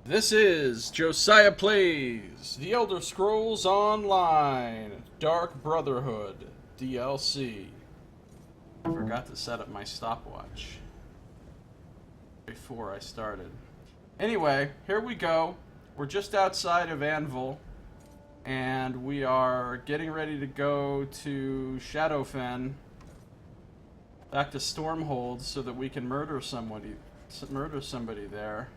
This is Josiah Plays The Elder Scrolls Online Dark Brotherhood DLC. I forgot to set up my stopwatch before I started. Anyway, here we go. We're just outside of Anvil, and we are getting ready to go to Shadowfen, back to Stormhold, so that we can murder somebody there,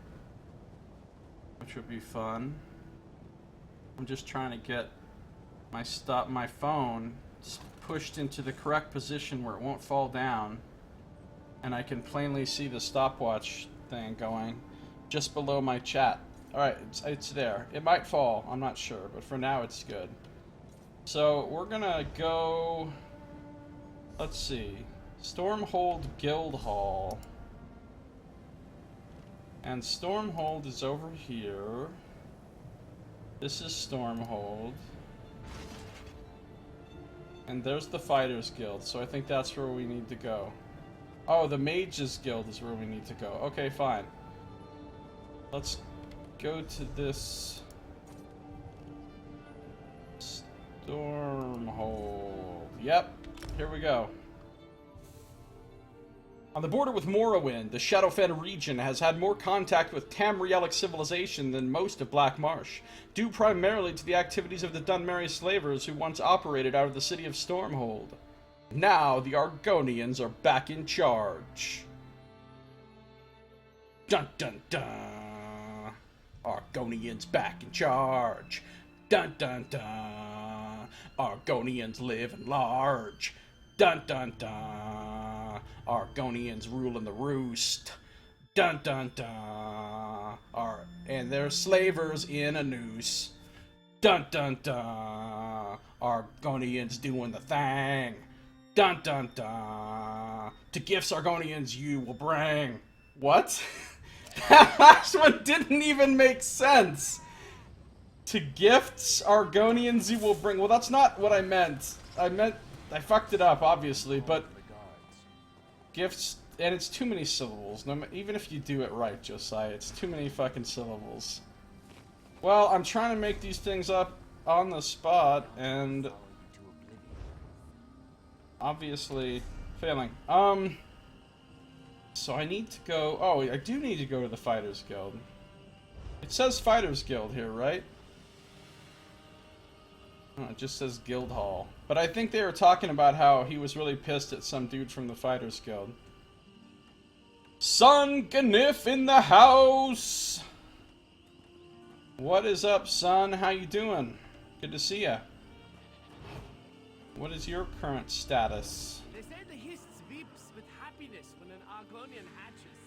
which would be fun. I'm just trying to get my phone pushed into the correct position where it won't fall down, and I can plainly see the stopwatch thing going just below my chat. Alright, it's there. It might fall, I'm not sure, but for now it's good. So we're gonna go, let's see, Stormhold Guild Hall. And Stormhold is over here. This is Stormhold. And there's the Fighters Guild, so I think that's where we need to go. Oh, the Mages Guild is where we need to go. Okay, fine. Let's go to this Stormhold. Yep, here we go. On the border with Morrowind, the Shadowfen region has had more contact with Tamrielic civilization than most of Black Marsh, due primarily to the activities of the Dunmerry slavers who once operated out of the city of Stormhold. Now the Argonians are back in charge. Dun dun dun! Argonians back in charge. Dun dun dun! Argonians live and large. Dun dun dun! Argonians ruling the roost. Dun dun dun! And they're slavers in a noose. Dun dun dun! Argonians doing the thing. Dun dun dun! To gifts Argonians you will bring. What? That last one didn't even make sense. To gifts Argonians you will bring. Well, that's not what I meant. I fucked it up, obviously, but gifts, and it's too many syllables. No, even if you do it right, Josiah, it's too many fucking syllables. Well, I'm trying to make these things up on the spot, and obviously failing. So I need to go. Oh, I do need to go to the Fighters Guild. It says Fighters Guild here, right? Oh, it just says Guild Hall. But I think they were talking about how he was really pissed at some dude from the Fighters Guild. Son Ganif in the house! What is up, son? How you doing? Good to see ya. What is your current status? They say the Hist weeps with happiness when an Argonian hatches.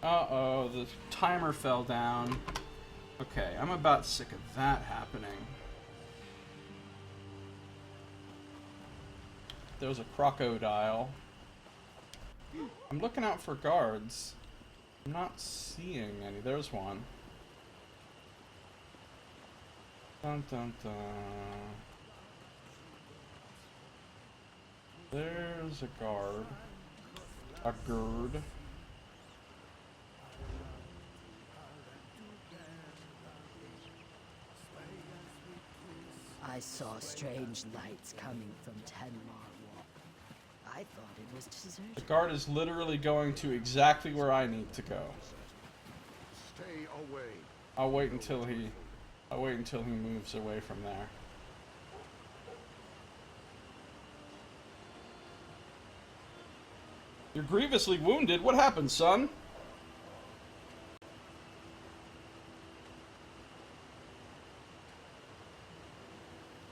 Uh-oh, the timer fell down. Okay, I'm about sick of that happening. There's a crocodile. I'm looking out for guards. I'm not seeing any. There's one. Dun dun dun. There's a guard. A gird. I saw strange lights coming from Tenmar Walk. I thought it was deserted. The guard is literally going to exactly where I need to go. Stay away. I'll wait until he moves away from there. You're grievously wounded. What happened, son?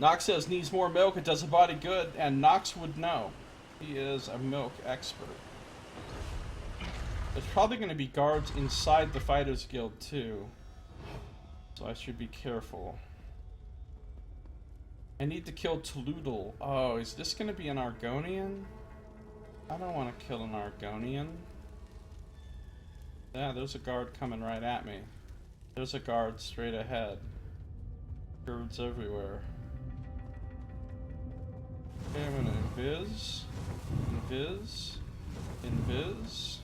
Nox says needs more milk, it does the body good, and Nox would know. He is a milk expert. There's probably going to be guards inside the Fighters Guild too, so I should be careful. I need to kill Toludal. Oh, is this going to be an Argonian? I don't want to kill an Argonian. Yeah, there's a guard coming right at me. There's a guard straight ahead. Guards everywhere. Okay, I'm gonna invis. Invis.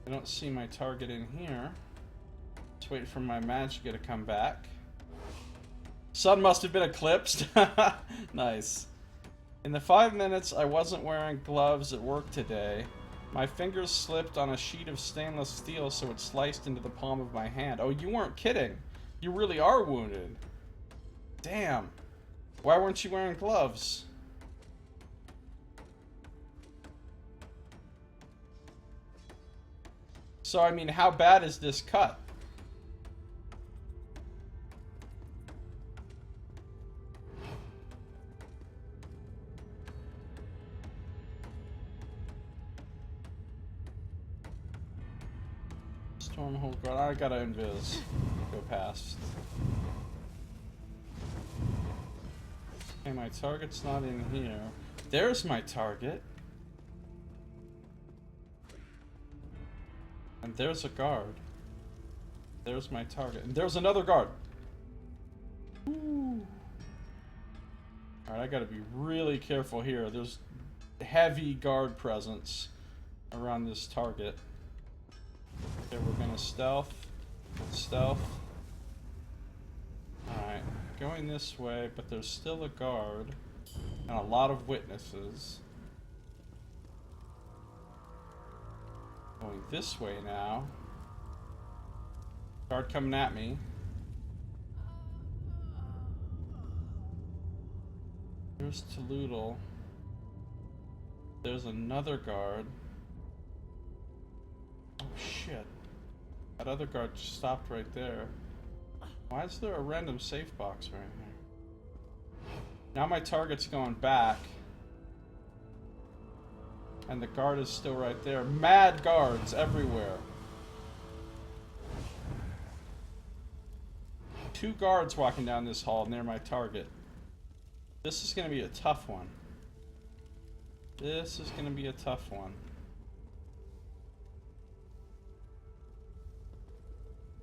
I don't see my target in here. Just wait for my magicka to come back. Sun must have been eclipsed. Nice. In the 5 minutes I wasn't wearing gloves at work today, my fingers slipped on a sheet of stainless steel so it sliced into the palm of my hand. Oh, you weren't kidding. You really are wounded. Damn. Why weren't you wearing gloves? So, I mean, how bad is this cut? Stormhold guard. I gotta invis. Go past. Okay, my target's not in here. There's my target. And there's a guard. There's my target. And there's another guard. Alright, I gotta be really careful here. There's heavy guard presence around this target. Okay, we're gonna stealth. Stealth. Alright, going this way, but there's still a guard. And a lot of witnesses. Going this way now. Guard coming at me. There's Taloodle. There's another guard. Oh shit. That other guard just stopped right there. Why is there a random safe box right here? Now my target's going back. And the guard is still right there. Mad guards everywhere. 2 guards walking down this hall near my target. This is going to be a tough one. This is going to be a tough one.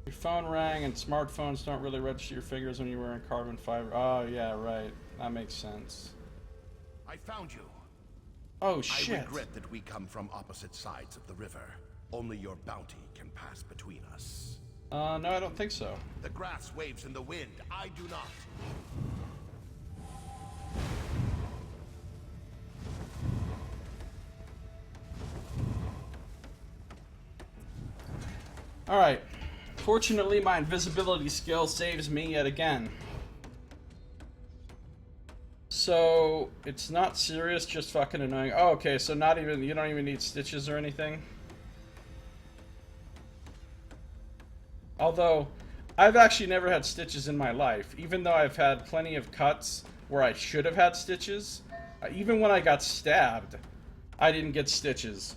Your phone rang and smartphones don't really register your fingers when you're wearing carbon fiber. Oh, yeah, right. That makes sense. I found you. Oh, shit. I regret that we come from opposite sides of the river. Only your bounty can pass between us. No, I don't think so. The grass waves in the wind. I do not. Alright. Fortunately, my invisibility skill saves me yet again. So, it's not serious, just fucking annoying. Oh, okay, so not even, you don't even need stitches or anything? Although, I've actually never had stitches in my life. Even though I've had plenty of cuts where I should have had stitches. Even when I got stabbed, I didn't get stitches.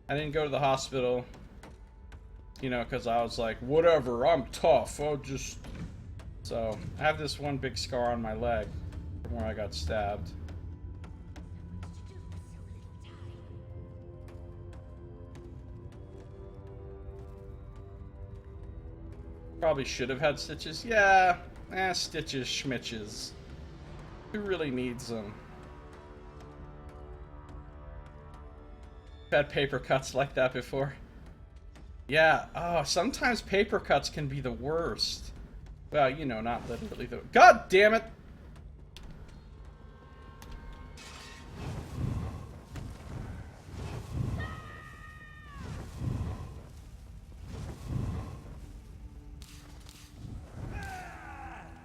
I didn't go to the hospital. You know, because I was like, whatever, I'm tough. I'll just... So, I have this one big scar on my leg from where I got stabbed. Probably should have had stitches. Yeah, stitches, schmitches. Who really needs them? I've had paper cuts like that before. Yeah, oh, sometimes paper cuts can be the worst. Well, you know, not literally though. God damn it!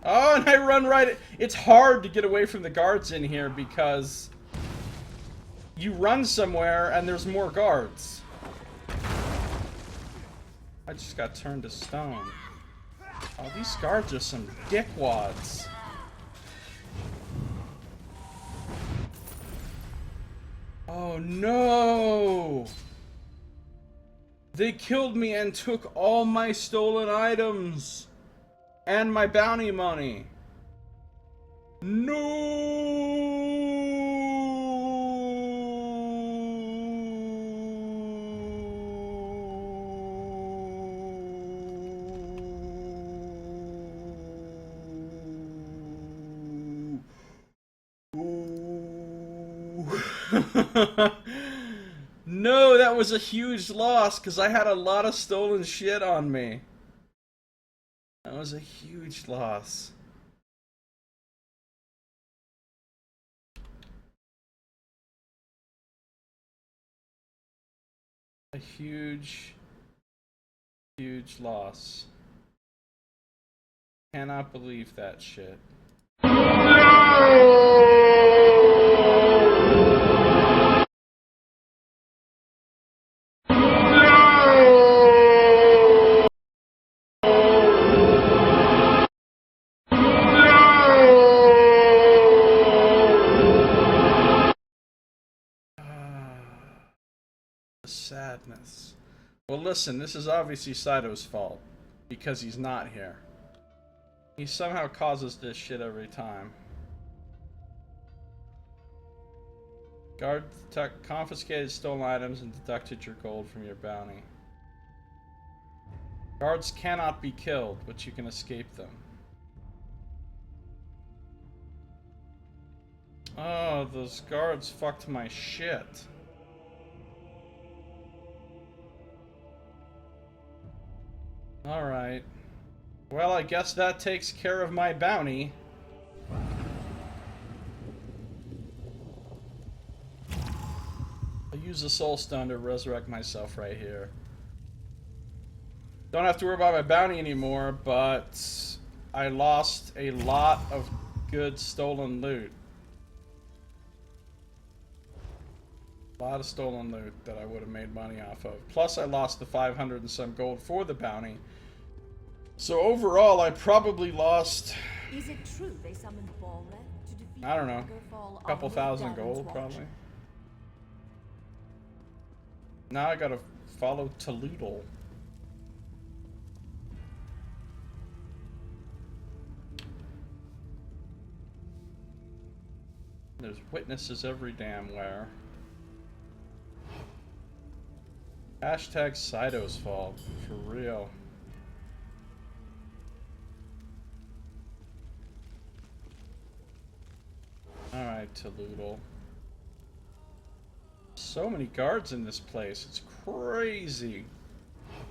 Oh, and I run right... It's hard to get away from the guards in here because you run somewhere and there's more guards. I just got turned to stone. Oh, these guards are some dickwads. Oh no! They killed me and took all my stolen items! And my bounty money! No! No, that was a huge loss because I had a lot of stolen shit on me. That was a huge loss. A huge loss. Cannot believe that shit. Sadness. Well, listen, this is obviously Saito's fault because he's not here. He somehow causes this shit every time. Guard confiscated stolen items and deducted your gold from your bounty. Guards cannot be killed, but you can escape them. Oh, those guards fucked my shit. Alright. Well, I guess that takes care of my bounty. I'll use the soul stone to resurrect myself right here. Don't have to worry about my bounty anymore, but I lost a lot of good stolen loot. A lot of stolen loot that I would have made money off of. Plus I lost the 500 and some gold for the bounty. So overall, I probably lost... Is it true they summoned Ballred to defeat I don't know. Daggerfall A couple on thousand Darren's gold, watch? probably. Now I gotta follow Taloodle. There's witnesses every damn where. Hashtag Saito's fault. For real. Alright, Taloodle. So many guards in this place. It's crazy.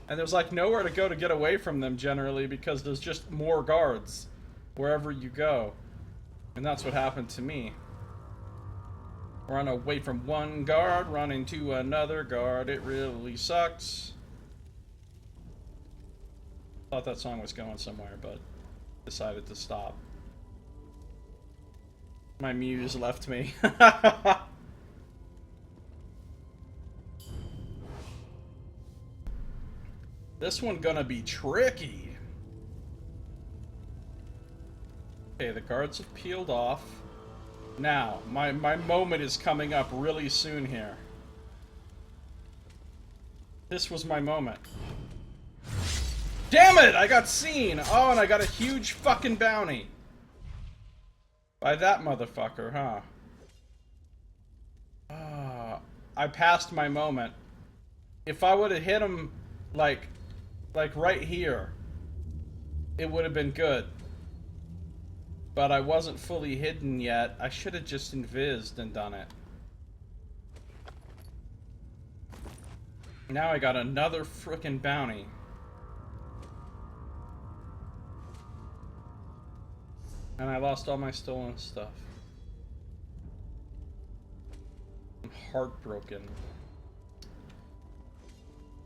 And there's like nowhere to go to get away from them generally because there's just more guards wherever you go. And that's what happened to me. Run away from one guard, run into another guard. It really sucks. Thought that song was going somewhere, but decided to stop. My muse left me. This one gonna be tricky. Okay, the guards have peeled off. Now, my moment is coming up really soon here. This was my moment. Damn it! I got seen! Oh, and I got a huge fucking bounty. By that motherfucker, huh? I passed my moment. If I would have hit him, like right here, it would have been good. But I wasn't fully hidden yet. I should have just invised and done it. Now I got another frickin' bounty. And I lost all my stolen stuff. I'm heartbroken.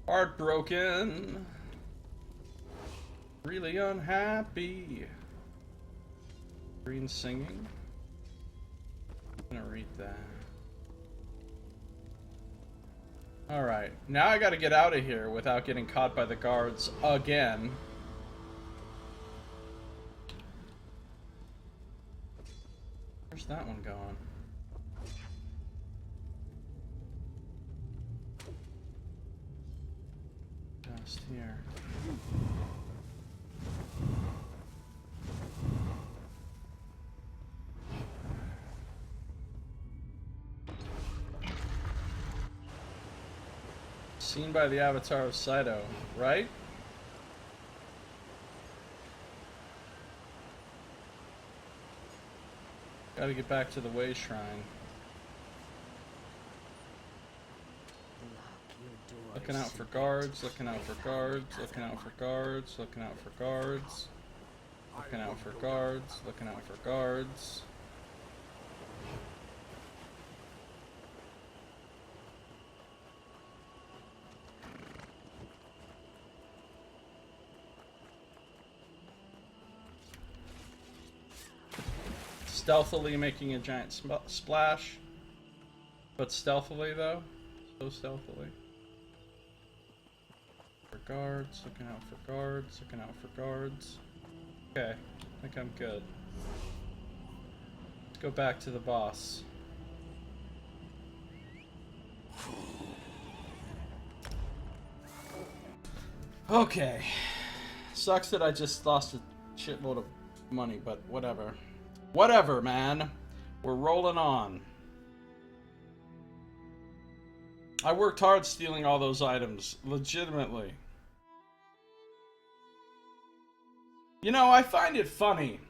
Heartbroken. Really unhappy. Green singing. I'm gonna read that. Alright, now I gotta get out of here without getting caught by the guards again. Where's that one going? Just here. Seen by the avatar of Saito, right? Gotta get back to the Way Shrine. Looking out for guards, looking out for guards, looking out for guards, looking out for guards. Looking out for guards, looking out for guards. Stealthily making a giant splash. But stealthily though. So stealthily. For guards, looking out for guards, looking out for guards. Okay, I think I'm good. Let's go back to the boss. Okay. Sucks that I just lost a shitload of money, but whatever. Whatever, man. We're rolling on. I worked hard stealing all those items, legitimately. You know, I find it funny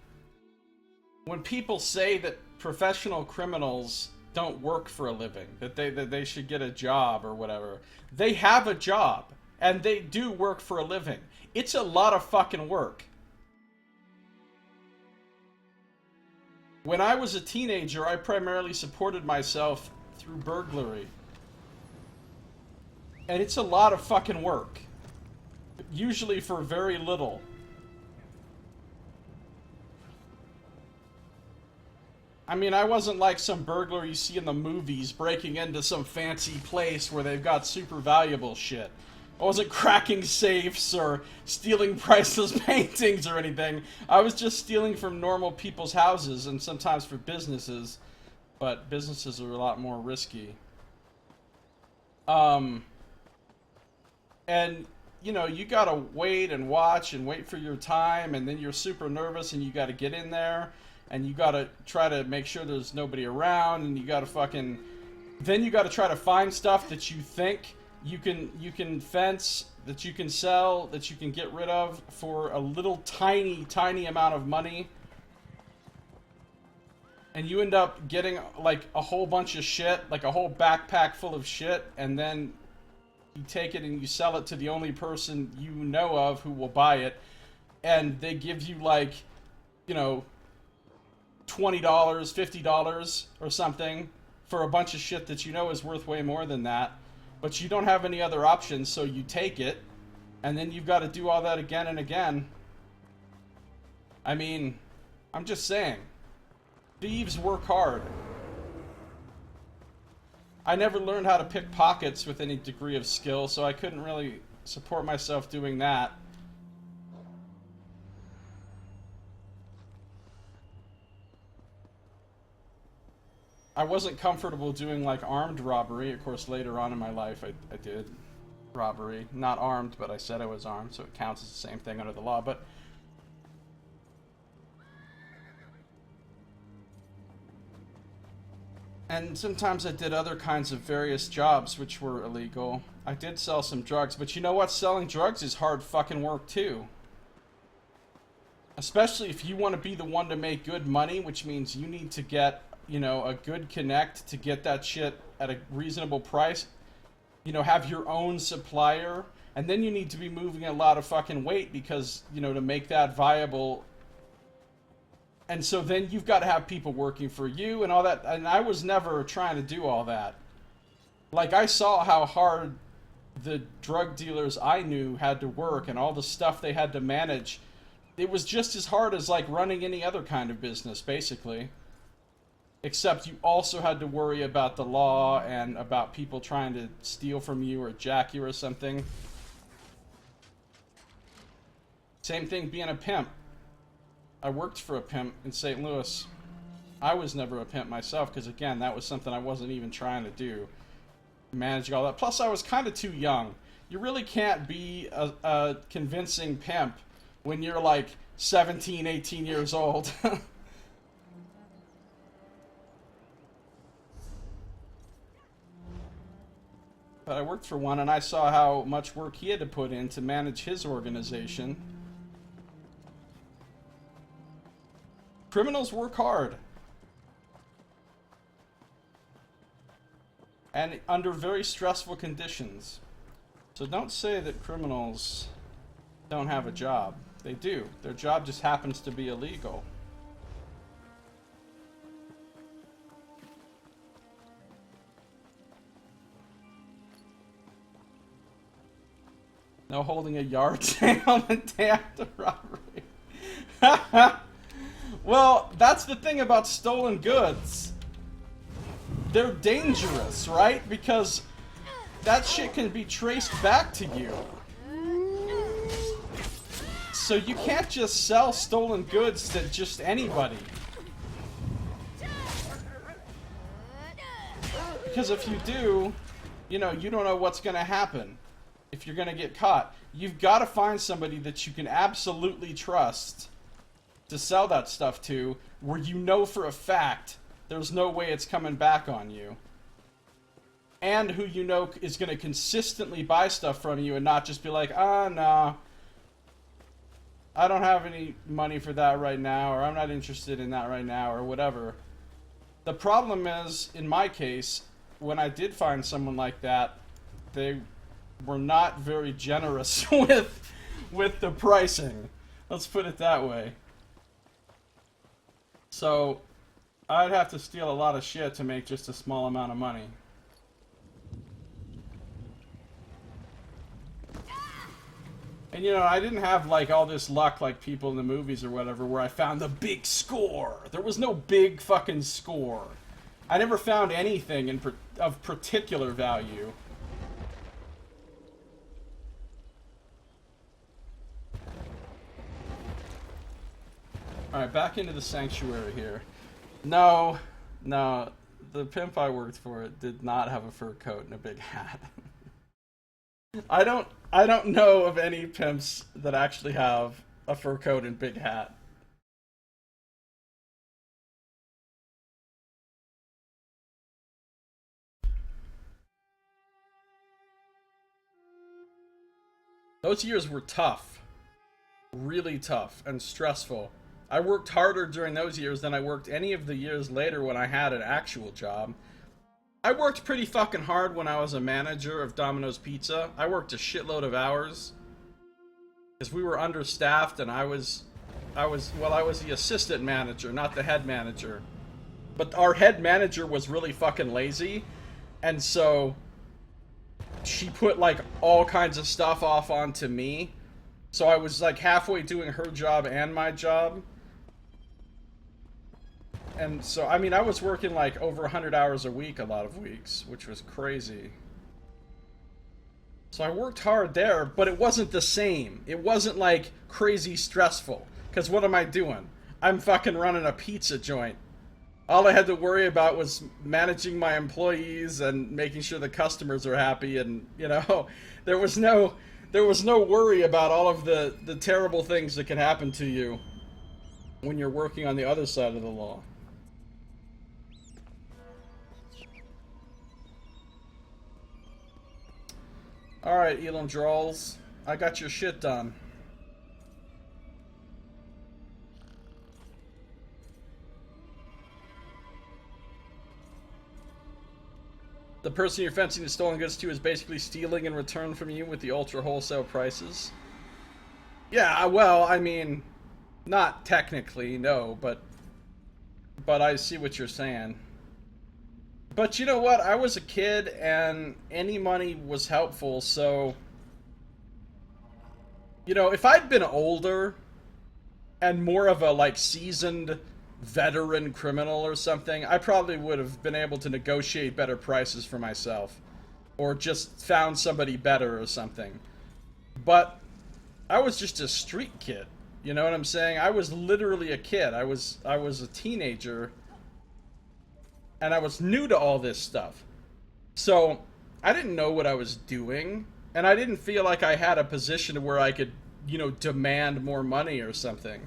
when people say that professional criminals don't work for a living, that they should get a job or whatever. They have a job, and they do work for a living. It's a lot of fucking work. When I was a teenager, I primarily supported myself through burglary. And it's a lot of fucking work. Usually for very little. I mean, I wasn't like some burglar you see in the movies breaking into some fancy place where they've got super valuable shit. I wasn't cracking safes or stealing priceless paintings or anything. I was just stealing from normal people's houses and sometimes for businesses. But businesses are a lot more risky. And, you know, you gotta wait and watch and wait for your time, and then you're super nervous and you gotta get in there, and you gotta try to make sure there's nobody around, and you gotta fucking... Then you gotta try to find stuff that you think you can fence, that you can sell, that you can get rid of for a little tiny amount of money. And you end up getting, like, a whole bunch of shit, like a whole backpack full of shit, and then... You take it and you sell it to the only person you know of who will buy it, and they give you like, you know, $20, $50 or something for a bunch of shit that you know is worth way more than that, but you don't have any other options, so you take it, and then you've got to do all that again and again. I mean, I'm just saying, thieves work hard. I never learned how to pick pockets with any degree of skill, so I couldn't really support myself doing that. I wasn't comfortable doing, like, armed robbery. Of course, later on in my life, I did robbery. Not armed, but I said I was armed, so it counts as the same thing under the law, but... And sometimes I did other kinds of various jobs which were illegal. I did sell some drugs, but you know what? Selling drugs is hard fucking work too. Especially if you want to be the one to make good money, which means you need to get, you know, a good connect to get that shit at a reasonable price. You know, have your own supplier. And then you need to be moving a lot of fucking weight because, you know, to make that viable. And so then you've got to have people working for you and all that. And I was never trying to do all that. Like, I saw how hard the drug dealers I knew had to work and all the stuff they had to manage. It was just as hard as, like, running any other kind of business, basically. Except you also had to worry about the law and about people trying to steal from you or jack you or something. Same thing being a pimp. I worked for a pimp in St. Louis. I was never a pimp myself because, again, that was something I wasn't even trying to do. Managing all that. Plus, I was kind of too young. You really can't be a convincing pimp when you're like 17, 18 years old. But I worked for one and I saw how much work he had to put in to manage his organization. Criminals work hard. And under very stressful conditions. So don't say that criminals don't have a job. They do. Their job just happens to be illegal. No holding a yard sale and day after robbery. Well, that's the thing about stolen goods. They're dangerous, right? Because that shit can be traced back to you. So you can't just sell stolen goods to just anybody. Because if you do, you know, you don't know what's going to happen. If you're going to get caught, you've got to find somebody that you can absolutely trust to sell that stuff to, where you know for a fact there's no way it's coming back on you. And who you know is going to consistently buy stuff from you and not just be like, ah, nah, I don't have any money for that right now, or I'm not interested in that right now, or whatever. The problem is, in my case, when I did find someone like that, they were not very generous with the pricing. Let's put it that way. So, I'd have to steal a lot of shit to make just a small amount of money. And you know, I didn't have like all this luck like people in the movies or whatever where I found the big score. There was no big fucking score. I never found anything of particular value. Alright, back into the sanctuary here. No, the pimp I worked for did not have a fur coat and a big hat. I don't know of any pimps that actually have a fur coat and big hat. Those years were tough. Really tough and stressful. I worked harder during those years than I worked any of the years later when I had an actual job. I worked pretty fucking hard when I was a manager of Domino's Pizza. I worked a shitload of hours. Because we were understaffed and I was the assistant manager, not the head manager. But our head manager was really fucking lazy. And so she put like all kinds of stuff off onto me. So I was like halfway doing her job and my job. And so, I mean, I was working like over 100 hours a week a lot of weeks, which was crazy. So I worked hard there, but it wasn't the same. It wasn't like crazy stressful. Because what am I doing? I'm fucking running a pizza joint. All I had to worry about was managing my employees and making sure the customers are happy, and, you know, there was no worry about all of the terrible things that can happen to you when you're working on the other side of the law. Alright, Elam Drawls, I got your shit done. The person you're fencing the stolen goods to is basically stealing in return from you with the ultra wholesale prices. Yeah, well, I mean, not technically, no, but I see what you're saying. But you know what? I was a kid and any money was helpful, so, you know, if I'd been older and more of a like seasoned veteran criminal or something, I probably would have been able to negotiate better prices for myself, or just found somebody better or something. But I was just a street kid, you know what I'm saying? I was literally a kid. I was a teenager, and I was new to all this stuff. So I didn't know what I was doing, and I didn't feel like I had a position where I could, you know, demand more money or something.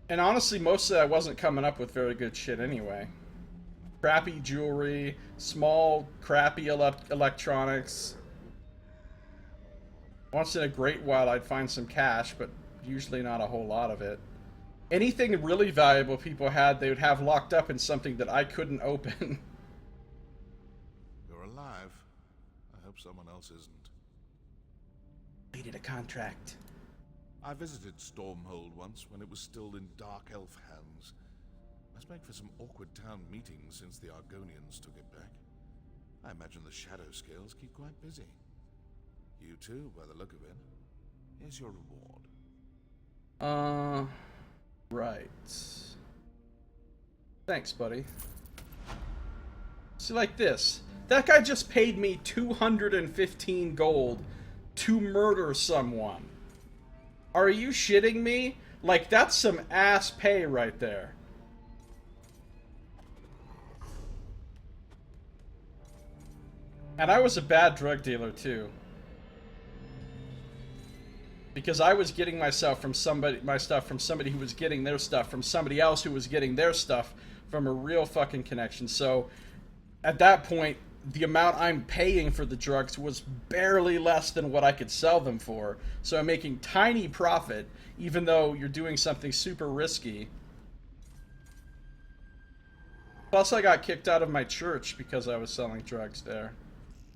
And honestly, mostly I wasn't coming up with very good shit anyway. Crappy jewelry, small, crappy electronics. Once in a great while I'd find some cash, but usually not a whole lot of it. Anything really valuable people had, they would have locked up in something that I couldn't open. You're alive. hope someone else isn't. Needed a contract. I visited Stormhold once when it was still in Dark Elf hands. Must make for some awkward town meetings since the Argonians took it back. I imagine the Shadow Scales keep quite busy. You too, by the look of it. Here's your reward. Right. Thanks, buddy. See, like this. That guy just paid me 215 gold to murder someone. Are you shitting me? Like, that's some ass pay right there. And I was a bad drug dealer, too. Because I was getting my stuff from somebody who was getting their stuff from somebody else who was getting their stuff from a real fucking connection. So, at that point, the amount I'm paying for the drugs was barely less than what I could sell them for. So I'm making tiny profit, even though you're doing something super risky. Plus, I got kicked out of my church because I was selling drugs there.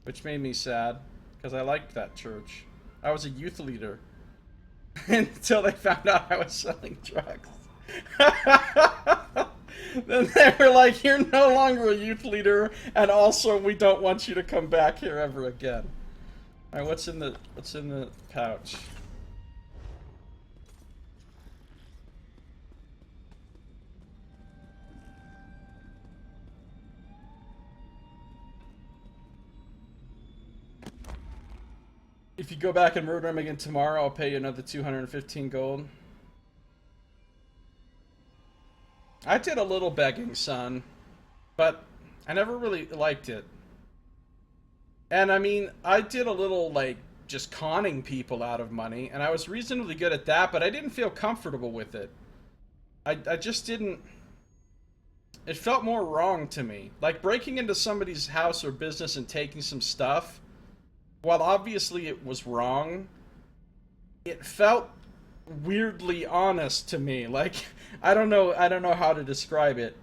Which made me sad, because I liked that church. I was a youth leader. Until they found out I was selling drugs. Then they were like, you're no longer a youth leader, and also we don't want you to come back here ever again. Alright, what's in the pouch? If you go back and murder him again tomorrow, I'll pay you another 215 gold. I did a little begging, son, but I never really liked it. And I mean, I did a little, like, just conning people out of money, and I was reasonably good at that, but I didn't feel comfortable with it. I just didn't... It felt more wrong to me. Like, breaking into somebody's house or business and taking some stuff, while obviously it was wrong, it felt weirdly honest to me. Like, I don't know how to describe it.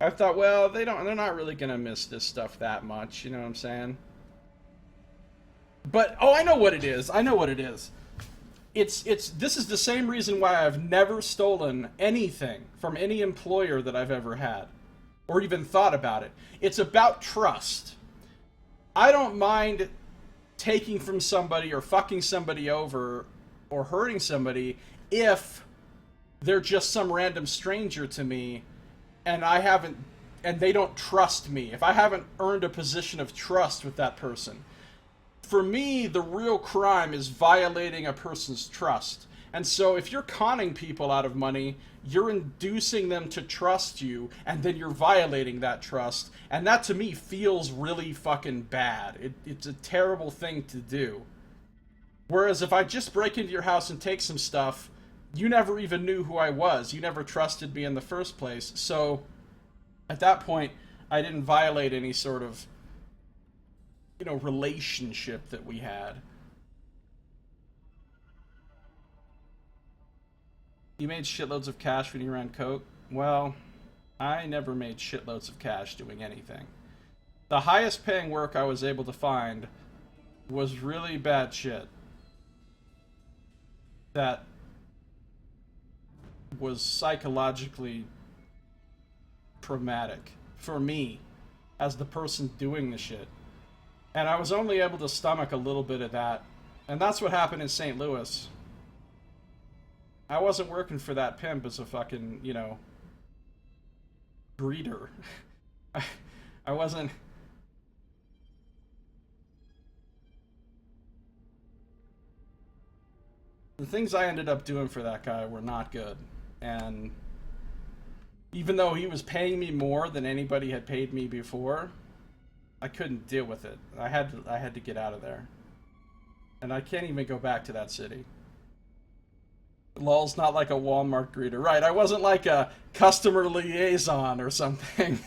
I thought, well, they're not really gonna miss this stuff that much, you know what I'm saying? But oh, I know what it is. This is the same reason why I've never stolen anything from any employer that I've ever had, or even thought about it. It's about trust. I don't mind taking from somebody or fucking somebody over or hurting somebody if they're just some random stranger to me and they don't trust me. If I haven't earned a position of trust with that person. For me, the real crime is violating a person's trust. And so if you're conning people out of money, you're inducing them to trust you, and then you're violating that trust. And that, to me, feels really fucking bad. It's a terrible thing to do. Whereas if I just break into your house and take some stuff, you never even knew who I was. You never trusted me in the first place. So, at that point, I didn't violate any sort of, relationship that we had. You made shitloads of cash when you ran Coke? Well, I never made shitloads of cash doing anything. The highest paying work I was able to find was really bad shit. That was psychologically traumatic for me as the person doing the shit. And I was only able to stomach a little bit of that. And that's what happened in St. Louis. I wasn't working for that pimp as a fucking, breeder. I wasn't... The things I ended up doing for that guy were not good. And even though he was paying me more than anybody had paid me before, I couldn't deal with it. I had to get out of there. And I can't even go back to that city. LOL's not like a Walmart greeter. Right, I wasn't like a customer liaison or something.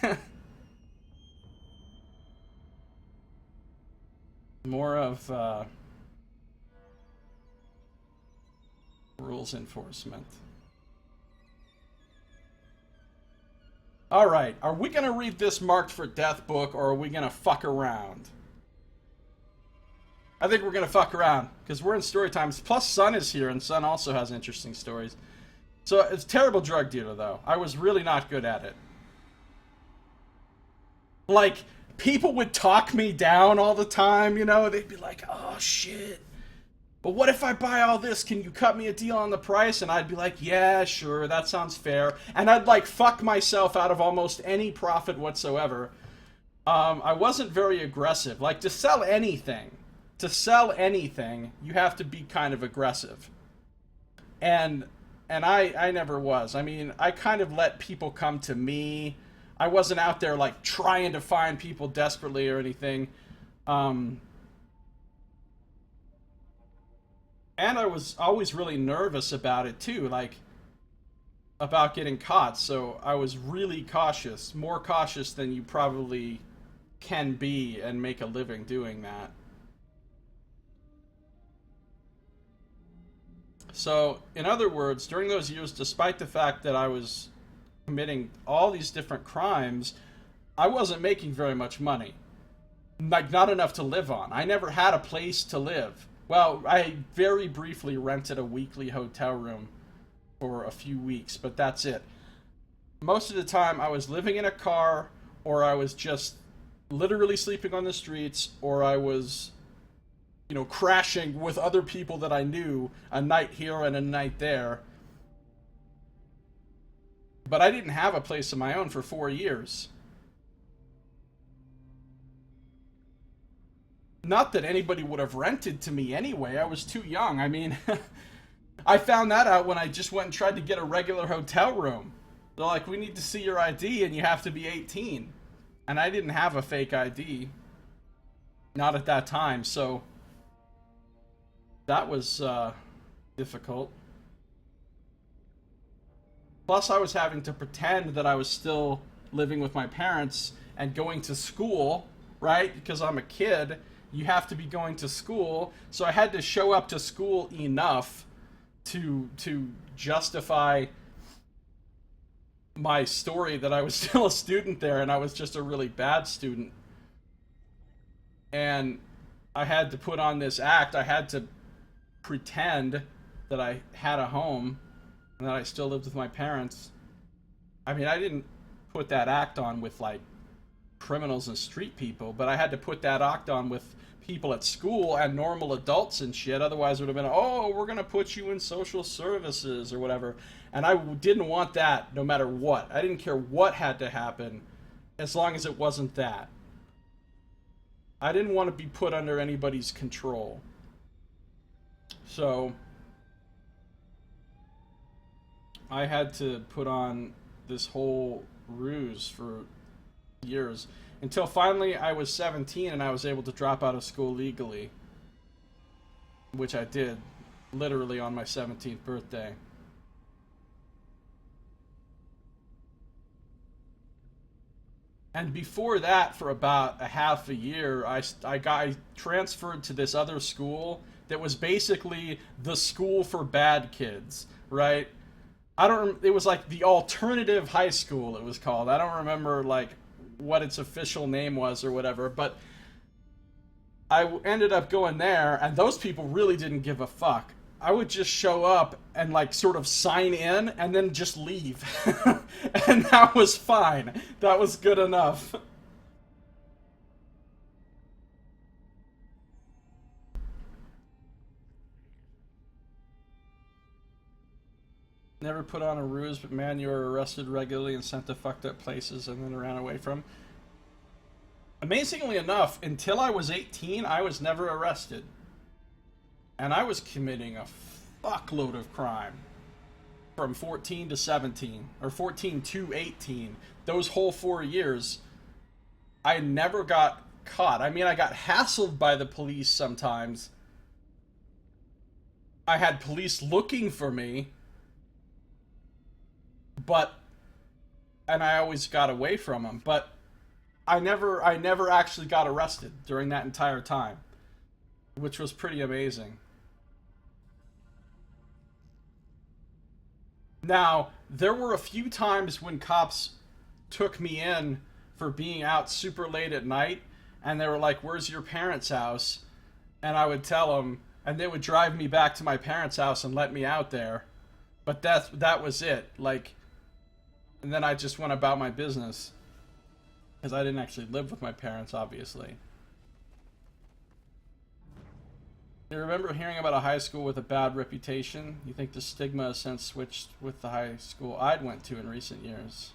More of rules enforcement. Alright, are we gonna read this marked for death book, or are we gonna fuck around? I think we're gonna fuck around because we're in story times. Plus, Sun is here, and Sun also has interesting stories. So it's a terrible drug dealer, though. I was really not good at it. Like, people would talk me down all the time, you know? They'd be like, oh, shit. But what if I buy all this? Can you cut me a deal on the price? And I'd be like, yeah, sure, that sounds fair. And I'd, like, fuck myself out of almost any profit whatsoever. I wasn't very aggressive. Like, to sell anything, you have to be kind of aggressive. And I never was. I mean, I kind of let people come to me. I wasn't out there, like, trying to find people desperately or anything. And I was always really nervous about it, too, like, about getting caught. So I was really cautious, more cautious than you probably can be and make a living doing that. So, in other words, during those years, despite the fact that I was committing all these different crimes, I wasn't making very much money. Like, not enough to live on. I never had a place to live. Well, I very briefly rented a weekly hotel room for a few weeks, but that's it. Most of the time, I was living in a car, or I was just literally sleeping on the streets, or I was, you know, crashing with other people that I knew, a night here and a night there. But I didn't have a place of my own for 4 years. Not that anybody would have rented to me anyway. I was too young. I mean, I found that out when I just went and tried to get a regular hotel room. They're like, we need to see your ID and you have to be 18. And I didn't have a fake ID. Not at that time, so that was difficult. Plus, I was having to pretend that I was still living with my parents and going to school, right? Because I'm a kid, you have to be going to school. So I had to show up to school enough to justify my story that I was still a student there and I was just a really bad student. And I had to put on this act. I had to pretend that I had a home and that I still lived with my parents. I mean, I didn't put that act on with, like, criminals and street people, but I had to put that act on with people at school and normal adults and shit. Otherwise it would have been, oh, we're gonna put you in social services or whatever. And I didn't want that no matter what. I didn't care what had to happen as long as it wasn't that. I didn't want to be put under anybody's control. So I had to put on this whole ruse for years until finally I was 17 and I was able to drop out of school legally, which I did literally on my 17th birthday. And before that, for about a half a year, I got transferred to this other school that was basically the school for bad kids, right? It was like the alternative high school, it was called. I don't remember, like, what its official name was or whatever, but I ended up going there, and those people really didn't give a fuck. I would just show up and, like, sort of sign in and then just leave. And that was fine. That was good enough. Never put on a ruse, but man, you were arrested regularly and sent to fucked up places and then ran away from. Amazingly enough, until I was 18, I was never arrested. And I was committing a fuckload of crime. From 14 to 17, or 14 to 18. Those whole 4 years, I never got caught. I mean, I got hassled by the police sometimes. I had police looking for me. And I always got away from them, but I never actually got arrested during that entire time, which was pretty amazing. Now, there were a few times when cops took me in for being out super late at night, and they were like, "Where's your parents' house?" And I would tell them, and they would drive me back to my parents' house and let me out there. But that was it. Like, and then I just went about my business. Because I didn't actually live with my parents, obviously. You remember hearing about a high school with a bad reputation? You think the stigma has since switched with the high school I'd went to in recent years?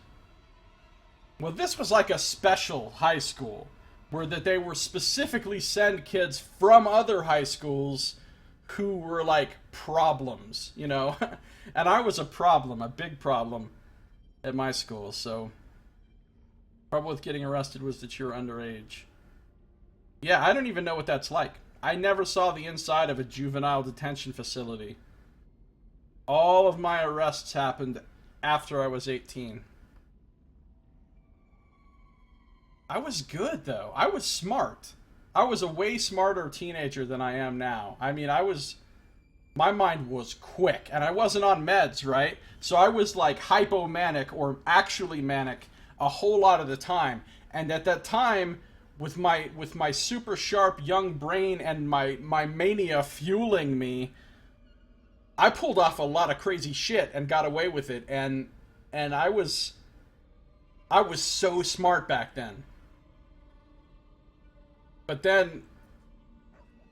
Well, this was like a special high school, where that they were specifically send kids from other high schools who were like problems, you know? And I was a problem, a big problem at my school, so... Trouble with getting arrested was that you're underage. Yeah, I don't even know what that's like. I never saw the inside of a juvenile detention facility. All of my arrests happened after I was 18. I was good, though. I was smart. I was a way smarter teenager than I am now. I mean, my mind was quick, and I wasn't on meds, right? So I was like hypomanic or actually manic a whole lot of the time. And at that time, with my super sharp young brain and my mania fueling me, I pulled off a lot of crazy shit and got away with it. And I was so smart back then. But then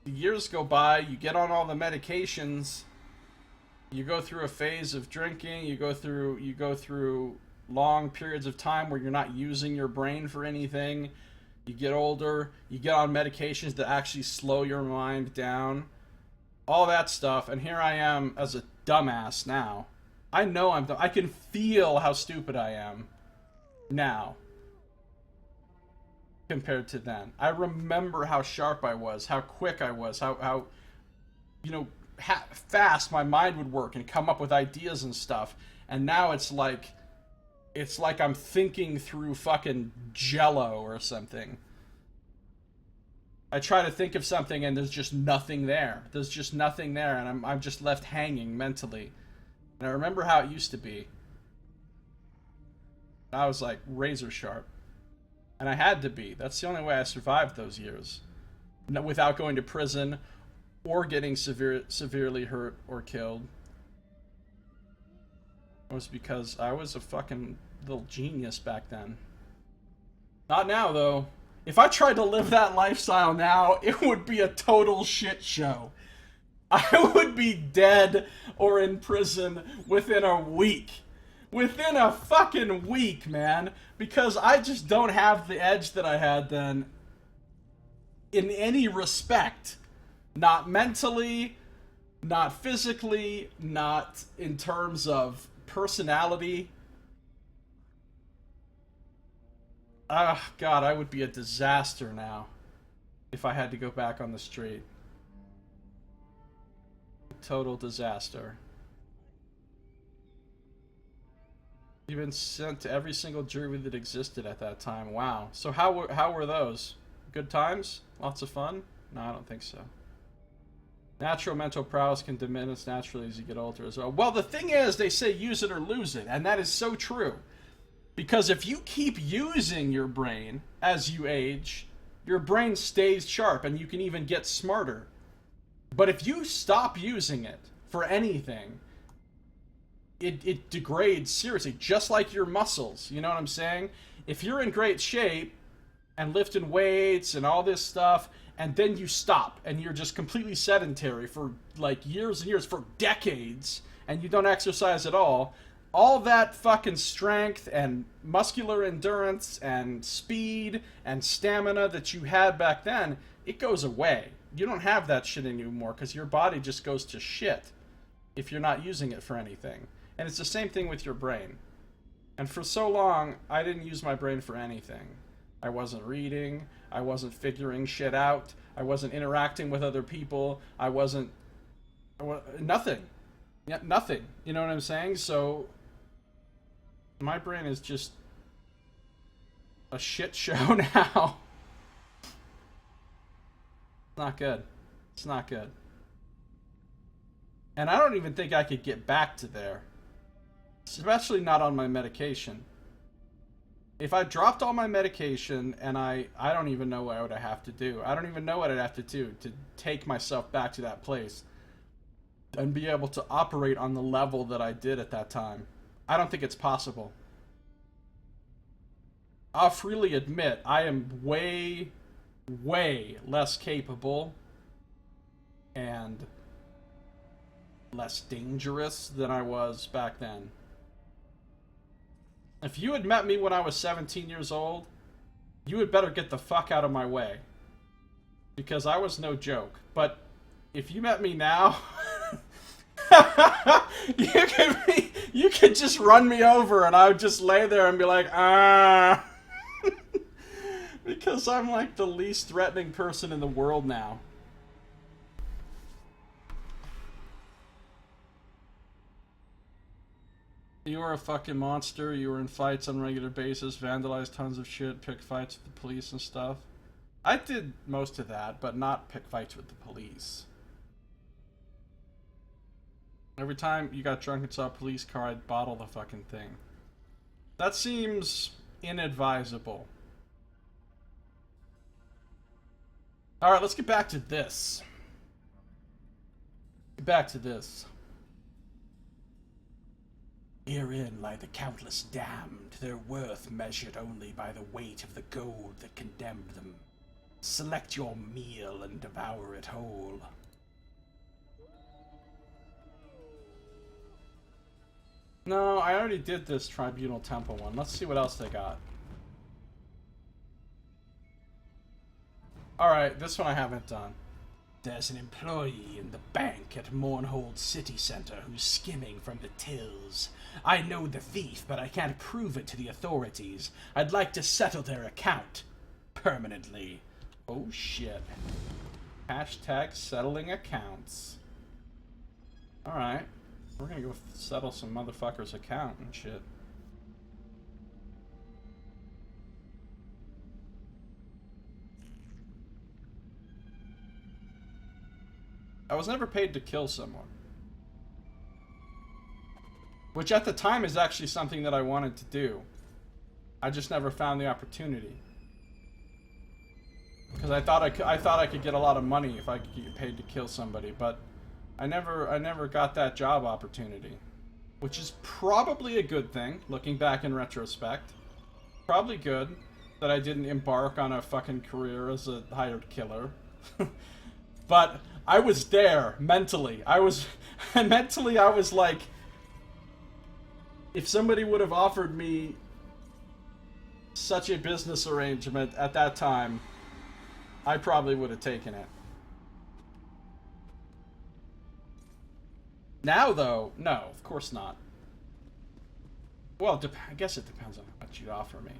the years go by, you get on all the medications, you go through a phase of drinking, you go through long periods of time where you're not using your brain for anything. You get older, you get on medications that actually slow your mind down. All that stuff, and here I am as a dumbass now. I know I can feel how stupid I am now compared to then. I remember how sharp I was, how quick I was, how you know, fast my mind would work and come up with ideas and stuff. And now it's like I'm thinking through fucking Jello or something. I try to think of something and there's just nothing there. There's just nothing there, and I'm just left hanging mentally. And I remember how it used to be. I was like razor sharp. And I had to be. That's the only way I survived those years. Without going to prison or getting severely hurt or killed. It was because I was a fucking little genius back then. Not now, though. If I tried to live that lifestyle now, it would be a total shit show. I would be dead or in prison within a week. Within a fucking week, man. Because I just don't have the edge that I had then. In any respect. Not mentally, not physically, not in terms of personality. Ah, God, I would be a disaster now if I had to go back on the street. Total disaster. You've been sent to every single jury that existed at that time. Wow. So how were those? Good times? Lots of fun? No, I don't think so. Natural mental prowess can diminish naturally as you get older as well. Well, the thing is, they say use it or lose it, and that is so true. Because if you keep using your brain as you age, your brain stays sharp and you can even get smarter. But if you stop using it for anything, it degrades seriously, just like your muscles. You know what I'm saying? If you're in great shape and lifting weights and all this stuff, and then you stop and you're just completely sedentary for like years and years, for decades, and you don't exercise at all that fucking strength and muscular endurance and speed and stamina that you had back then, it goes away. You don't have that shit anymore because your body just goes to shit if you're not using it for anything. And it's the same thing with your brain. And for so long, I didn't use my brain for anything. I wasn't reading. I wasn't figuring shit out. I wasn't interacting with other people. Nothing. Yeah, nothing. You know what I'm saying? So my brain is just a shit show now. Not good. It's not good. And I don't even think I could get back to there. Especially not on my medication. If I dropped all my medication and I don't even know what I would have to do. I don't even know what I'd have to do to take myself back to that place and be able to operate on the level that I did at that time. I don't think it's possible. I'll freely admit I am way, way less capable and less dangerous than I was back then. If you had met me when I was 17 years old, you had better get the fuck out of my way. Because I was no joke. But if you met me now, you could just run me over and I would just lay there and be like, ah. Because I'm like the least threatening person in the world now. You were a fucking monster. You were in fights on a regular basis, vandalized tons of shit, picked fights with the police and stuff. I did most of that, but not pick fights with the police. Every time you got drunk and saw a police car, I'd bottle the fucking thing. That seems inadvisable. Alright, let's get back to this. Get back to this. Herein lie the countless damned, their worth measured only by the weight of the gold that condemned them. Select your meal and devour it whole. No, I already did this Tribunal Temple one. Let's see what else they got. Alright, this one I haven't done. There's an employee in the bank at Mournhold City Center who's skimming from the tills. I know the thief, but I can't prove it to the authorities. I'd like to settle their account. Permanently. Oh shit. Hashtag settling accounts. Alright. We're gonna go settle some motherfucker's account and shit. I was never paid to kill someone. Which at the time is actually something that I wanted to do. I just never found the opportunity. Because I thought I could get a lot of money if I could get paid to kill somebody, but I never got that job opportunity. Which is probably a good thing, looking back in retrospect. Probably good that I didn't embark on a fucking career as a hired killer. But I was there mentally. I was like, if somebody would have offered me such a business arrangement at that time, I probably would have taken it. Now though, no, of course not. Well, I guess it depends on how much you'd offer me.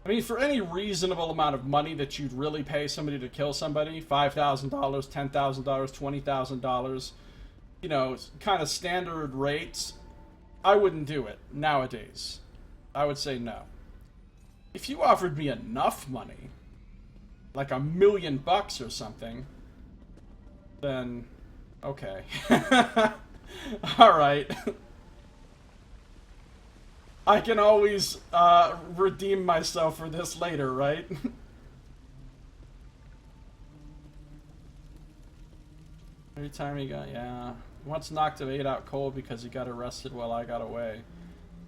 I mean, for any reasonable amount of money that you'd really pay somebody to kill somebody, $5,000, $10,000, $20,000, you know, kind of standard rates, I wouldn't do it nowadays. I would say no. If you offered me enough money, like $1 million or something, then okay. Alright. I can always redeem myself for this later, right? Every time he got, yeah. Once knocked him 8 out cold because he got arrested while I got away.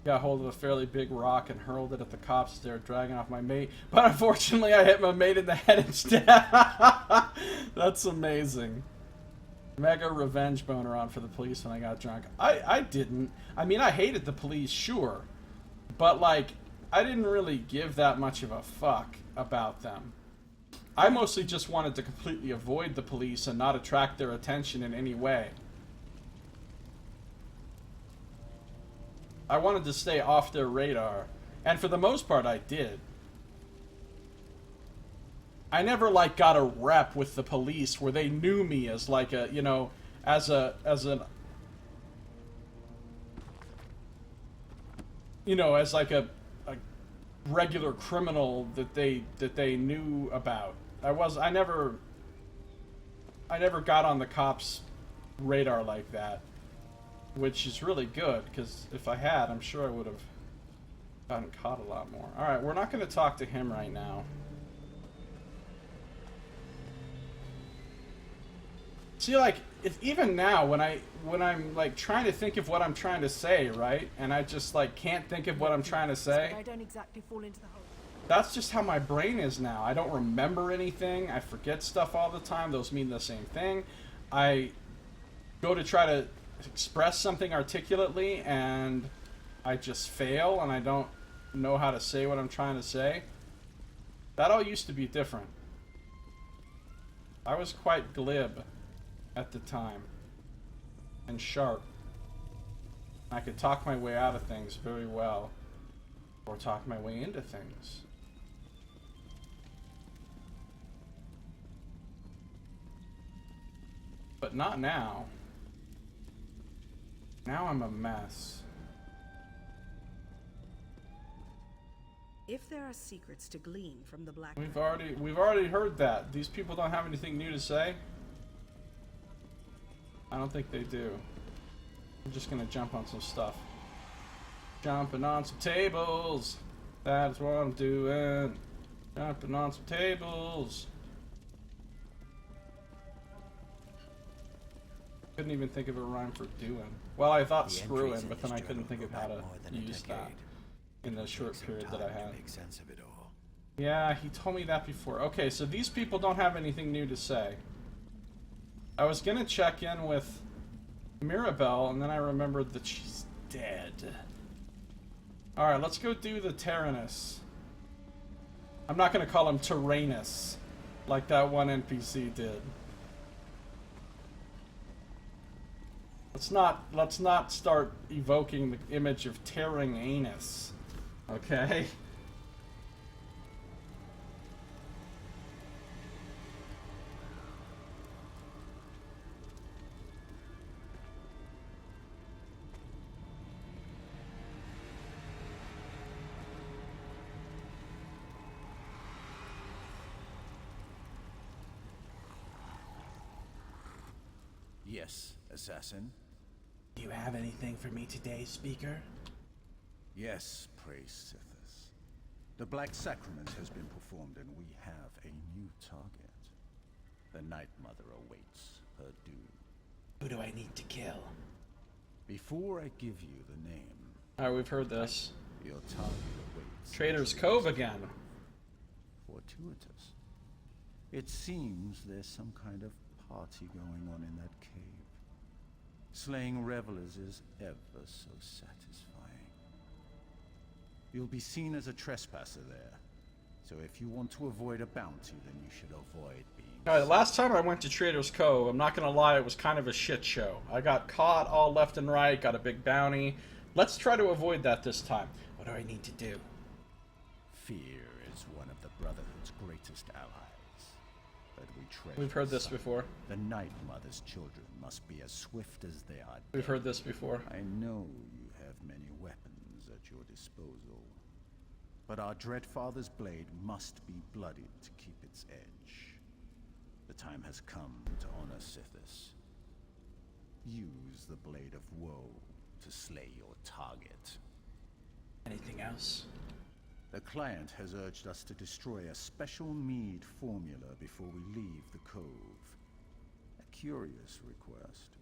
Got hold of a fairly big rock and hurled it at the cops as they were dragging off my mate. But unfortunately, I hit my mate in the head instead. That's amazing. Mega revenge boner on for the police when I got drunk. I didn't. I mean, I hated the police, sure. But, like, I didn't really give that much of a fuck about them. I mostly just wanted to completely avoid the police and not attract their attention in any way. I wanted to stay off their radar. And for the most part, I did. I never, like, got a rep with the police where they knew me as, like, a, you know, as an... You know, as like a regular criminal that they knew about. I never got on the cops' radar like that, which is really good because if I had, I'm sure I would have Gotten caught a lot more. Alright, we're not going to talk to him right now. See, like, if even now, when I'm like trying to think of what I'm trying to say, right, and I just like can't think of what I'm trying to say. I don't exactly fall into the hole. That's just how my brain is now. I don't remember anything. I forget stuff all the time. Those mean the same thing. I go to try to express something articulately, and I just fail, and I don't know how to say what I'm trying to say. That all used to be different. I was quite glib at the time, and sharp. I could talk my way out of things very well, or talk my way into things. But not now. Now I'm a mess. If there are secrets to glean from the black, We've already heard that. These people don't have anything new to say. I don't think they do. I'm just gonna jump on some stuff. Jumping on some tables. That's what I'm doing. Jumping on some tables. Couldn't even think of a rhyme for doing. Well, I thought screwing, but then I couldn't think of how to use that in the short period that I had. Yeah, he told me that before. Okay, so these people don't have anything new to say. I was gonna check in with Mirabelle, and then I remembered that she's dead. Alright, let's go do the Tyrannus. I'm not gonna call him Tyrannus, like that one NPC did. Let's not start evoking the image of tearing anus. Okay? Yes, assassin. Do you have anything for me today, speaker? Yes, praise Sithis. The Black Sacrament has been performed and we have a new target. The Night Mother awaits her doom. Who do I need to kill? Before I give you the name... Alright, we've heard this. Your target awaits... Trader's Cove again. Fortuitous. It seems there's some kind of party going on in that cave. Slaying revelers is ever so satisfying. You'll be seen as a trespasser there. So if you want to avoid a bounty, then you should avoid being... Alright, last time I went to Trader's Cove, I'm not gonna lie, it was kind of a shit show. I got caught all left and right, got a big bounty. Let's try to avoid that this time. What do I need to do? Fear is one of the Brotherhood's greatest allies. But we treasure... We've heard this before. The Night Mother's children must be as swift as they are dead. We've heard this before. I know you have many weapons at your disposal. But our Dreadfather's blade must be bloodied to keep its edge. The time has come to honor Sithis. Use the Blade of Woe to slay your target. Anything else? The client has urged us to destroy a special mead formula before we leave the Cove. A curious request.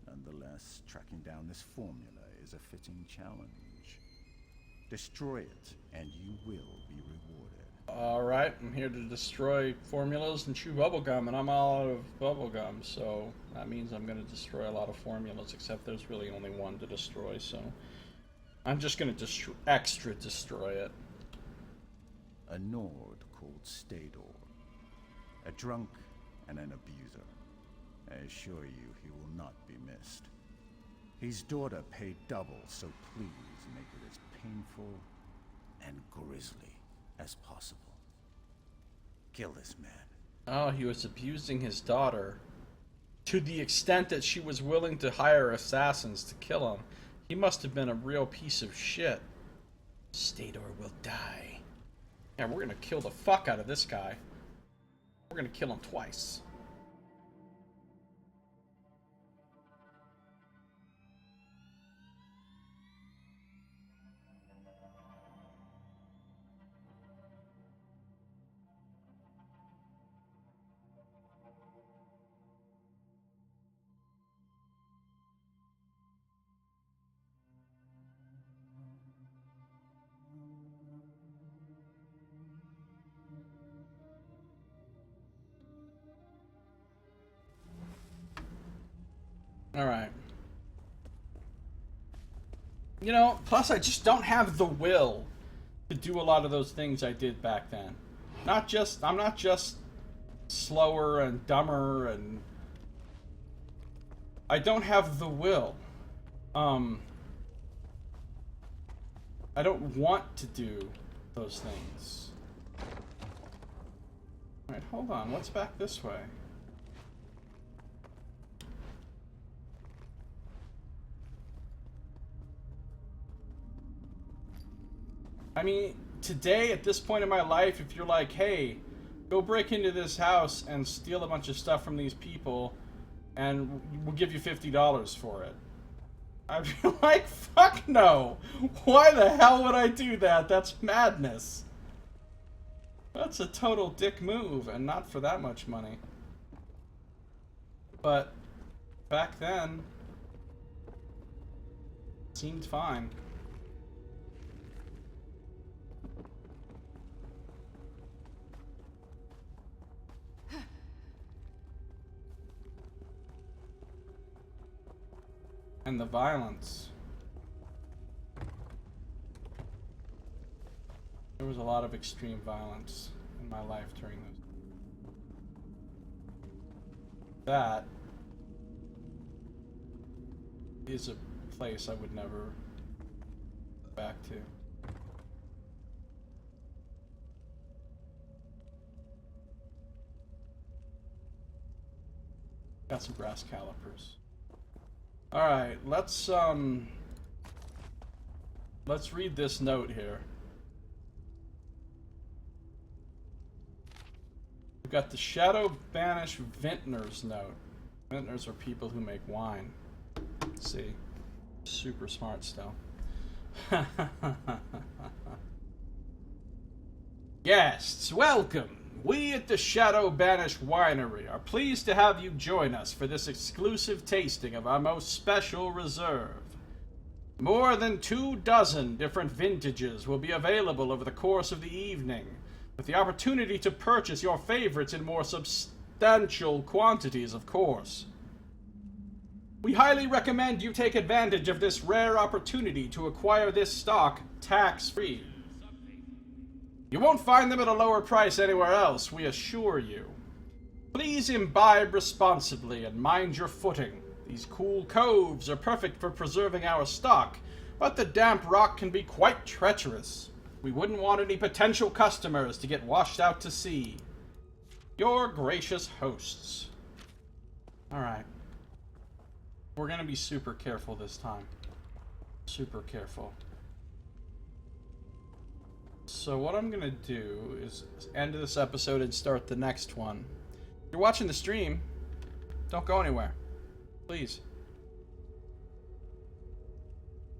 Nonetheless, tracking down this formula is a fitting challenge. Destroy it, and you will be rewarded. Alright, I'm here to destroy formulas and chew bubblegum, and I'm all out of bubblegum, so that means I'm going to destroy a lot of formulas, except there's really only one to destroy, so I'm just going to extra destroy it. A Nord called Stador. A drunk and an abuser. I assure you he will not be missed. His daughter paid double, so please make it as painful and grisly as possible. Kill this man. Oh, he was abusing his daughter to the extent that she was willing to hire assassins to kill him. He must have been a real piece of shit. Stador will die. Yeah, we're gonna kill the fuck out of this guy. We're gonna kill him twice. Alright. You know, plus I just don't have the will to do a lot of those things I did back then. I'm not just slower and dumber, and I don't have the will. I don't want to do those things. Alright, hold on. What's back this way? I mean, today, at this point in my life, if you're like, hey, go break into this house and steal a bunch of stuff from these people, and we'll give you $50 for it, I'd be like, fuck no! Why the hell would I do that? That's madness. That's a total dick move, and not for that much money. But back then, it seemed fine. And the violence. There was a lot of extreme violence in my life during those. That is a place I would never go back to. Got some brass calipers. Alright, let's read this note here. We've got the Shadow Banish Vintner's note. Vintners are people who make wine. Let's see. Super smart still. Guests, welcome! We at the Shadow Banish Winery are pleased to have you join us for this exclusive tasting of our most special reserve. More than 24 different vintages will be available over the course of the evening, with the opportunity to purchase your favorites in more substantial quantities, of course. We highly recommend you take advantage of this rare opportunity to acquire this stock tax-free. You won't find them at a lower price anywhere else, we assure you. Please imbibe responsibly and mind your footing. These cool coves are perfect for preserving our stock, but the damp rock can be quite treacherous. We wouldn't want any potential customers to get washed out to sea. Your gracious hosts. Alright. We're gonna be super careful this time. Super careful. So what I'm gonna do is end this episode and start the next one. If you're watching the stream, don't go anywhere. Please.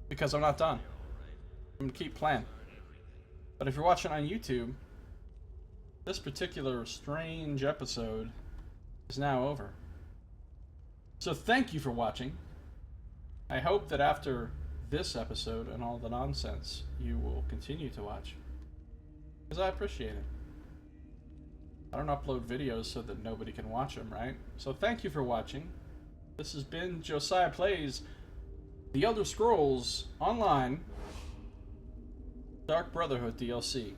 Because I'm not done. I'm gonna keep playing. But if you're watching on YouTube, this particular strange episode is now over. So thank you for watching. I hope that after this episode and all the nonsense, you will continue to watch. Because I appreciate it. I don't upload videos so that nobody can watch them, right? So thank you for watching. This has been Josiah Plays The Elder Scrolls Online Dark Brotherhood DLC.